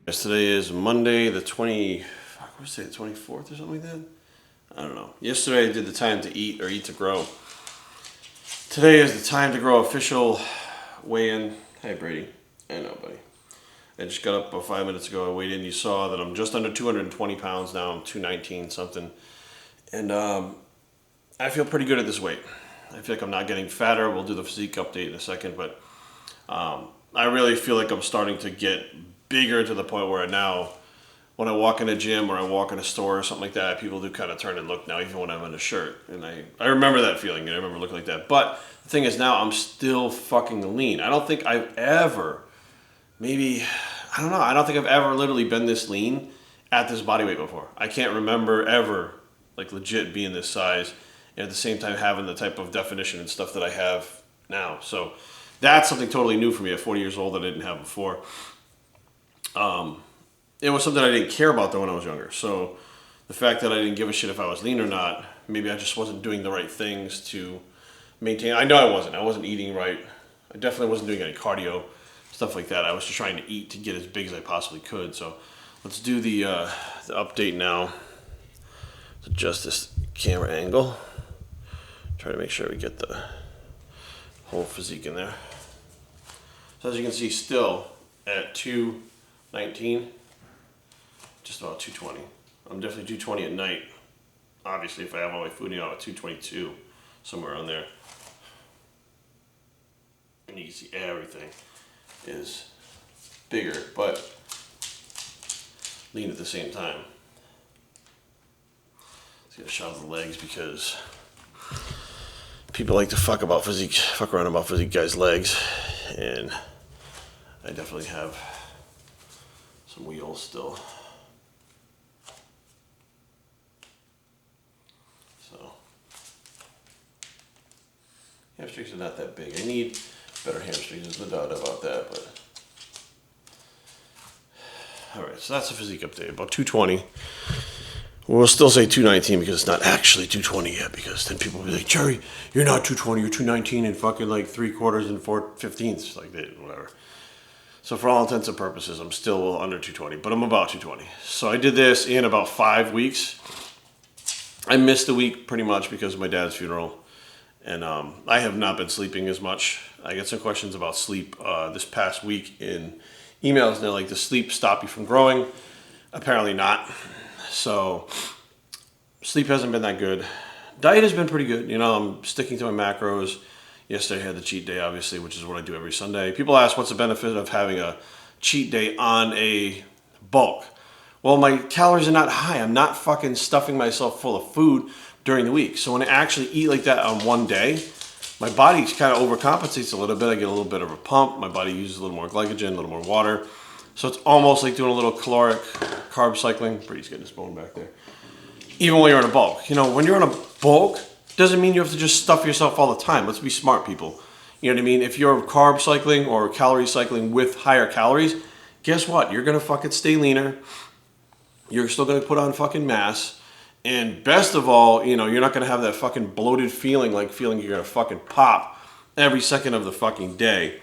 Yes, today is Monday the 24th or something like that? I don't know. Yesterday I did the time to eat or eat to grow. Today is the time to grow official weigh-in. Hey Brady. I know, buddy. I just got up about 5 minutes ago. I weighed in. You saw that I'm just under 220 pounds now. I'm 219 something. And I feel pretty good at this weight. I feel like I'm not getting fatter. We'll do the physique update in a second, but I really feel like I'm starting to get bigger to the point where now when I walk in a gym or I walk in a store or something like that, people do kind of turn and look now, even when I'm in a shirt. And I remember that feeling. I remember looking like that. But the thing is now I'm still fucking lean. I don't think I've ever, I don't know. I don't think I've ever literally been this lean at this body weight before. I can't remember ever like legit being this size and at the same time having the type of definition and stuff that I have now. So that's something totally new for me at 40 years old that I didn't have before. It was something I didn't care about though when I was younger. So the fact that I didn't give a shit if I was lean or not, maybe I just wasn't doing the right things to maintain. I know I wasn't eating right. I definitely wasn't doing any cardio, stuff like that. I was just trying to eat to get as big as I possibly could. So let's do the update now. Let's adjust this camera angle. Try to make sure we get the whole physique in there. So as you can see, still at 219, just about 220. I'm definitely 220 at night. Obviously, if I have all my food, I'm at 222, somewhere around there. And you can see everything is bigger, but lean at the same time. Let's get a shot of the legs because people like to fuck around about physique guys' legs, and I definitely have some wheels still. So hamstrings are not that big. I need better hamstrings, there's no doubt about that, but alright, so that's the physique update, about 220. We'll still say 219 because it's not actually 220 yet, because then people will be like, Jerry, you're not 220, you're 219 and fucking like 3/4 and 4/15, like that, whatever. So for all intents and purposes, I'm still a little under 220, but I'm about 220. So I did this in about 5 weeks. I missed a week pretty much because of my dad's funeral, and I have not been sleeping as much. I get some questions about sleep this past week in emails, and they're like, does sleep stop you from growing? Apparently not. So sleep hasn't been that good. Diet has been pretty good. You know, I'm sticking to my macros. Yesterday I had the cheat day, obviously, which is what I do every Sunday. People ask what's the benefit of having a cheat day on a bulk. Well, my calories are not high. I'm not fucking stuffing myself full of food during the week. So when I actually eat like that on one day, my body kind of overcompensates a little bit. I get a little bit of a pump. My body uses a little more glycogen, a little more water. So it's almost like doing a little caloric carb cycling. Brady's getting his bone back there. Even when you're in a bulk. You know, when you're in a bulk, doesn't mean you have to just stuff yourself all the time. Let's be smart, people. You know what I mean? If you're carb cycling or calorie cycling with higher calories, guess what? You're going to fucking stay leaner. You're still going to put on fucking mass. And best of all, you know, you're not going to have that fucking bloated feeling, like feeling you're going to fucking pop every second of the fucking day,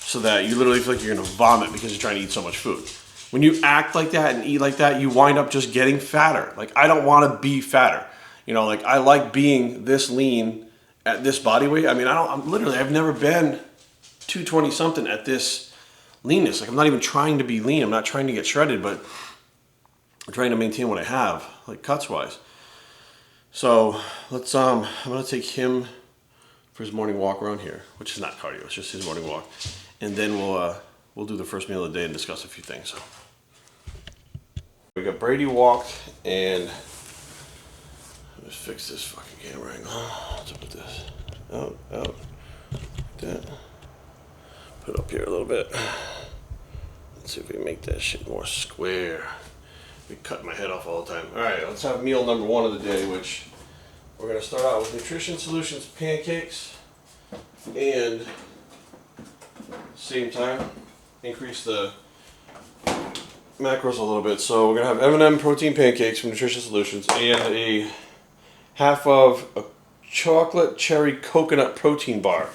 so that you literally feel like you're going to vomit because you're trying to eat so much food. When you act like that and eat like that, you wind up just getting fatter. Like, I don't want to be fatter. You know, like, I like being this lean at this body weight. I mean, I've never been 220 something at this leanness. Like, I'm not even trying to be lean. I'm not trying to get shredded, but I'm trying to maintain what I have, like cuts wise. So let's, I'm going to take him for his morning walk around here, which is not cardio. It's just his morning walk. And then we'll do the first meal of the day and discuss a few things. So we got Brady walked, and let's fix this fucking camera angle. Let's put this out, like that. Put it up here a little bit. Let's see if we can make that shit more square. We cut my head off all the time. All right, let's have meal number one of the day, which we're gonna start out with Nutrition Solutions pancakes, and same time increase the macros a little bit. So we're gonna have M&M protein pancakes from Nutrition Solutions and a half of a chocolate cherry coconut protein bar,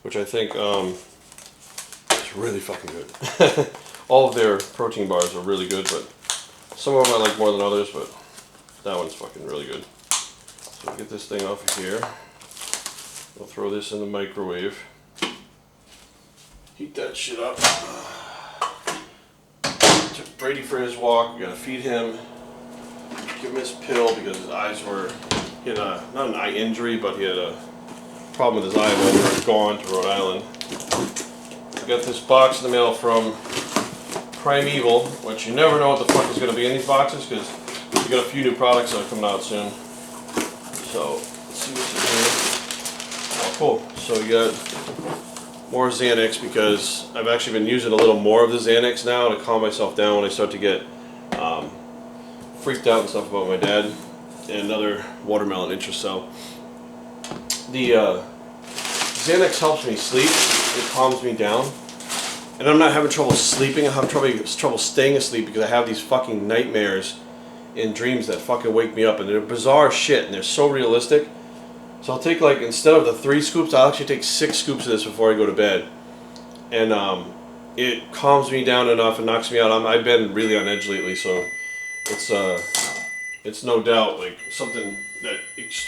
which I think is really fucking good. All of their protein bars are really good, but some of them I like more than others, but that one's fucking really good. So we'll get this thing off of here. We'll throw this in the microwave. Heat that shit up. Took Brady for his walk. We gotta feed him. Give him his pill because his eyes were, he had a, not an eye injury, but he had a problem with his eye when we were gone to Rhode Island. I got this box in the mail from Primeval, which you never know what the fuck is going to be in these boxes because we got a few new products that are coming out soon. So let's see what's in here. Oh, cool. So you got more Xanax because I've actually been using a little more of the Xanax now to calm myself down when I start to get freaked out and stuff about my dad, and another watermelon interest cell. The Xanax helps me sleep. It calms me down, and I'm not having trouble sleeping. I have trouble staying asleep because I have these fucking nightmares in dreams that fucking wake me up, and they're bizarre shit, and they're so realistic. So I'll take, like, instead of the 3 scoops, I'll actually take 6 scoops of this before I go to bed, and it calms me down enough and knocks me out. I've been really on edge lately, so it's no doubt like something that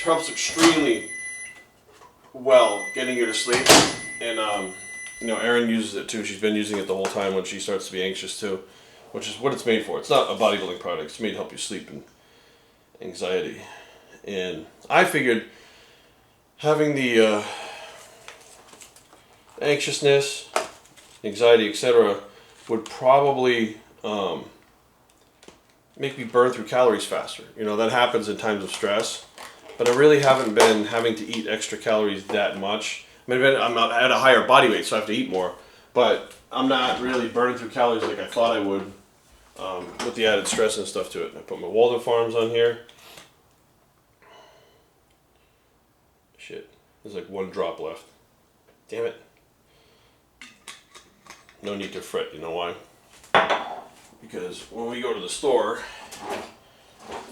helps extremely well getting you to sleep. And you know, Erin uses it too. She's been using it the whole time when she starts to be anxious too, which is what it's made for. It's not a bodybuilding product. It's made to help you sleep and anxiety. And I figured having the anxiousness, anxiety, etc. would probably make me burn through calories faster. You know, that happens in times of stress, but I really haven't been having to eat extra calories that much. I mean, I'm at a higher body weight, so I have to eat more, but I'm not really burning through calories like I thought I would with the added stress and stuff to it. I put my Walden Farms on here. Shit, there's like 1 drop left. Damn it. No need to fret, you know why? Because when we go to the store,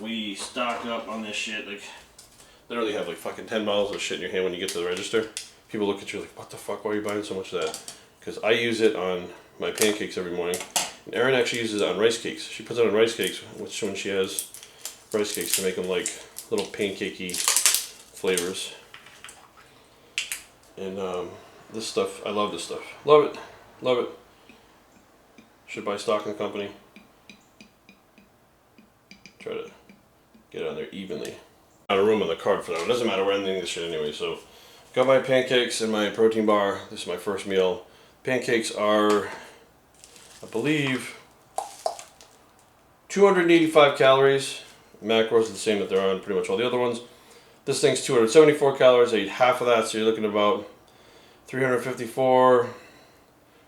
we stock up on this shit. Like, literally have like fucking 10 bottles of shit in your hand when you get to the register. People look at you like, what the fuck, why are you buying so much of that? Because I use it on my pancakes every morning. And Erin actually uses it on rice cakes. She puts it on rice cakes, which when she has rice cakes to make them like little pancakey flavors. And this stuff, I love this stuff. Love it. Love it. Should buy stock in the company. Try to get it on there evenly. Out of room on the card for that. It doesn't matter, we're ending this shit anyway. So, got my pancakes and my protein bar. This is my first meal. Pancakes are, I believe, 285 calories. Macros are the same that they're on pretty much all the other ones. This thing's 274 calories. I eat half of that, so you're looking at about 354,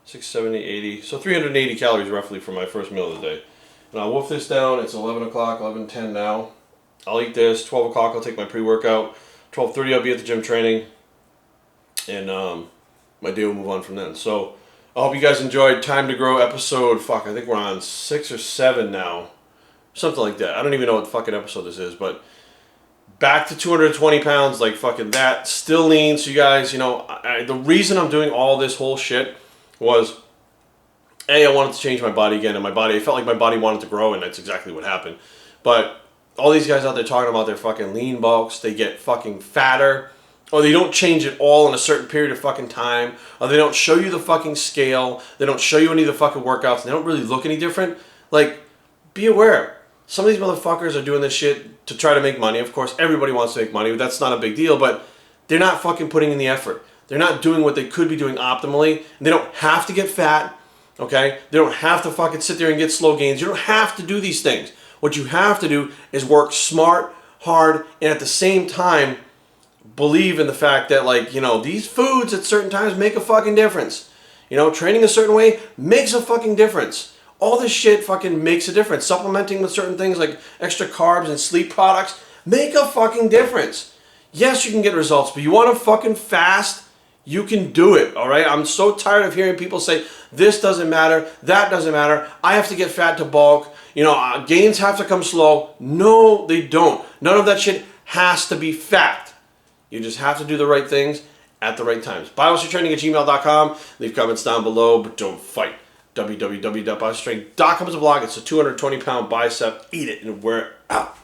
670, 80. So 380 calories roughly for my first meal of the day. And I'll wolf this down. It's 11 o'clock, 11:10 now. I'll eat this. 12 o'clock I'll take my pre-workout. 12:30 I'll be at the gym training. And my day will move on from then. So I hope you guys enjoyed Time to Grow episode, fuck, I think we're on 6 or 7 now. Something like that. I don't even know what fucking episode this is, but back to 220 pounds, like fucking that. Still lean, so you guys, you know, the reason I'm doing all this whole shit was, A, I wanted to change my body again, and my body, I felt like my body wanted to grow, and that's exactly what happened. But all these guys out there talking about their fucking lean bulks, they get fucking fatter, or they don't change it all in a certain period of fucking time, or they don't show you the fucking scale, they don't show you any of the fucking workouts, and they don't really look any different. Like, be aware. Some of these motherfuckers are doing this shit to try to make money. Of course, everybody wants to make money, but that's not a big deal, but they're not fucking putting in the effort. They're not doing what they could be doing optimally, and they don't have to get fat, okay? They don't have to fucking sit there and get slow gains. You don't have to do these things. What you have to do is work smart, hard, and at the same time, believe in the fact that, like, you know, these foods at certain times make a fucking difference. You know, training a certain way makes a fucking difference. All this shit fucking makes a difference. Supplementing with certain things like extra carbs and sleep products make a fucking difference. Yes, you can get results, but you want to fucking fast, you can do it, all right? I'm so tired of hearing people say, this doesn't matter, that doesn't matter, I have to get fat to bulk, you know, gains have to come slow. No, they don't. None of that shit has to be fact. You just have to do the right things at the right times. Biostrength@gmail.com. Leave comments down below, but don't fight. www.biostrength.com is a blog. It's a 220-pound bicep. Eat it, and we're out.